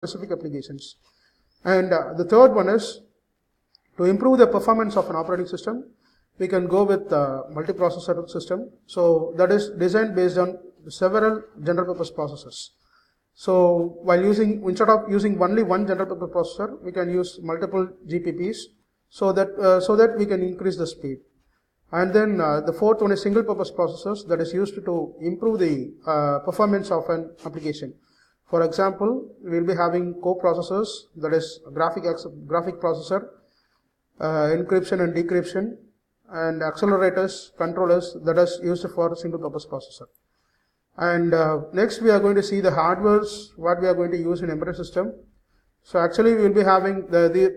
specific applications. And the third one is to improve the performance of an operating system. We can go with multiprocessor system. So that is designed based on several general purpose processors. So while instead of using only one general purpose processor, we can use multiple GPPs so that we can increase the speed. And then the fourth one is single purpose processors that is used to improve the performance of an application. For example, we will be having coprocessors, that is graphic processor, encryption and decryption, and accelerators, controllers that is used for single purpose processor. And next we are going to see the hardwares, what we are going to use in embedded system. So actually we will be having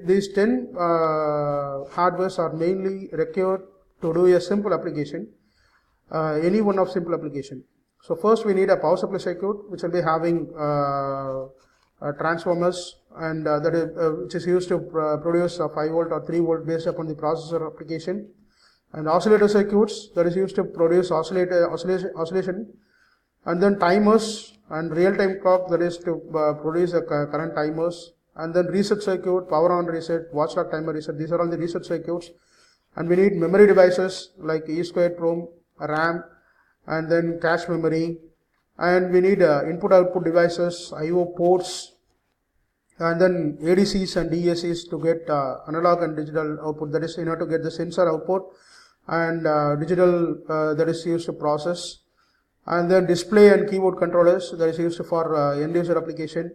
these 10 hardwares are mainly required to do a simple application, any one of simple application. So first we need a power supply circuit which will be having transformers, and which is used to produce a 5 volt or 3 volt based upon the processor application, and oscillator circuits that is used to produce oscillation, and then timers and real-time clock that is to produce a current timers, and then reset circuit, power on reset, watchdog timer reset. These are all the reset circuits. And we need memory devices like EEPROM, RAM, and then cache memory, and we need input-output devices, I/O ports, and then ADCs and DACs to get analog and digital output. That is, to get the sensor output, and digital that is used to process, and then display and keyboard controllers that is used for end user application,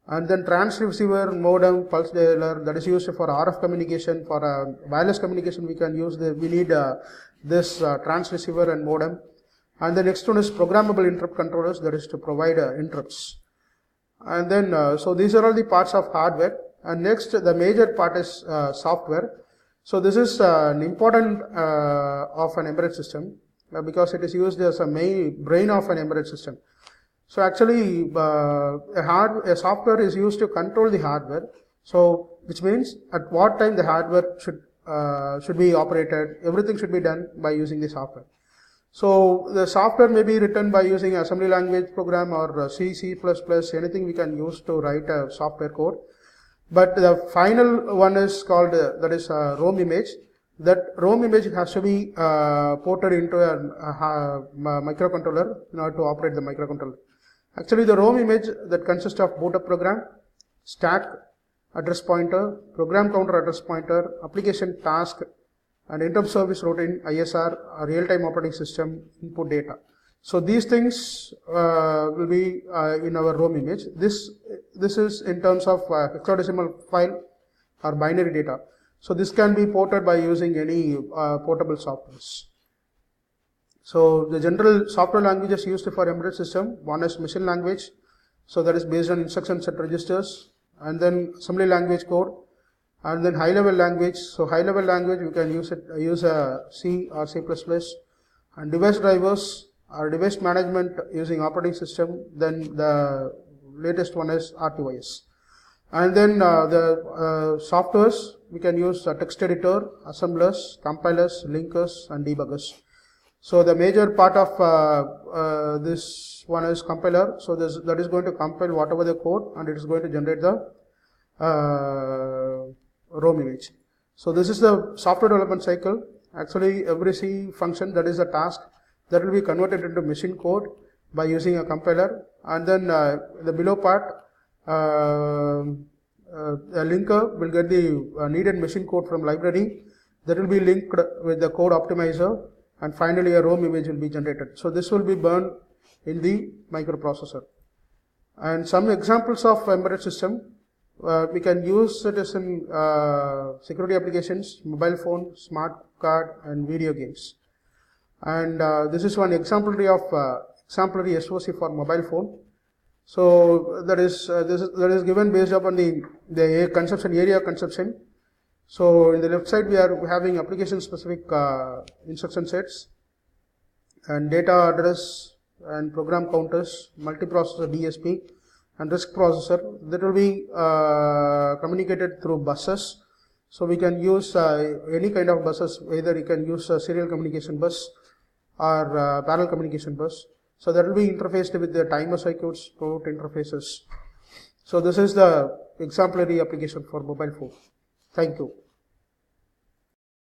and then transceiver, modem, pulse dialer that is used for RF communication. For wireless communication, we need this transceiver and modem. And the next one is programmable interrupt controllers, that is to provide interrupts. And then so these are all the parts of hardware. And next, the major part is software. So this is an important of an embedded system because it is used as a main brain of an embedded system. So actually a software is used to control the hardware, so which means at what time the hardware should be operated, everything should be done by using the software. So the software may be written by using assembly language program or C, C++, anything we can use to write a software code. But the final one is called that is ROM image. That ROM image has to be ported into a microcontroller in order to operate the microcontroller. Actually, the ROM image that consists of boot up program, stack, address pointer, program counter address pointer, application task, and interrupt service routine, ISR, a real-time operating system, input data. So these things will be in our ROM image. This is in terms of hexadecimal file or binary data. So this can be ported by using any portable softwares. So the general software languages used for embedded system, one is machine language, so that is based on instruction set registers, and then assembly language code, and then high level language. So high level language we can use C or C++, and device drivers or device management using operating system. Then the latest one is RTOS. And then the softwares we can use text editor, assemblers, compilers, linkers, and debuggers. So the major part of this one is compiler. So that is going to compile whatever the code, and it is going to generate the ROM image. So this is the software development cycle. Actually, every C function, that is a task, that will be converted into machine code by using a compiler. And then the below part, a linker will get the needed machine code from library. That will be linked with the code optimizer, and finally a ROM image will be generated. So this will be burned in the microprocessor. And some examples of embedded system, we can use it as in security applications, mobile phone, smart card, and video games. And this is one exemplary SoC for mobile phone. So that is given based upon the area conception. So in the left side we are having application specific instruction sets, and data address and program counters, multiprocessor DSP, and RISC processor that will be communicated through buses. So we can use any kind of buses, either you can use a serial communication bus or parallel communication bus. So that will be interfaced with the timer circuits, port interfaces. So this is the exemplary application for mobile phone. Thank you.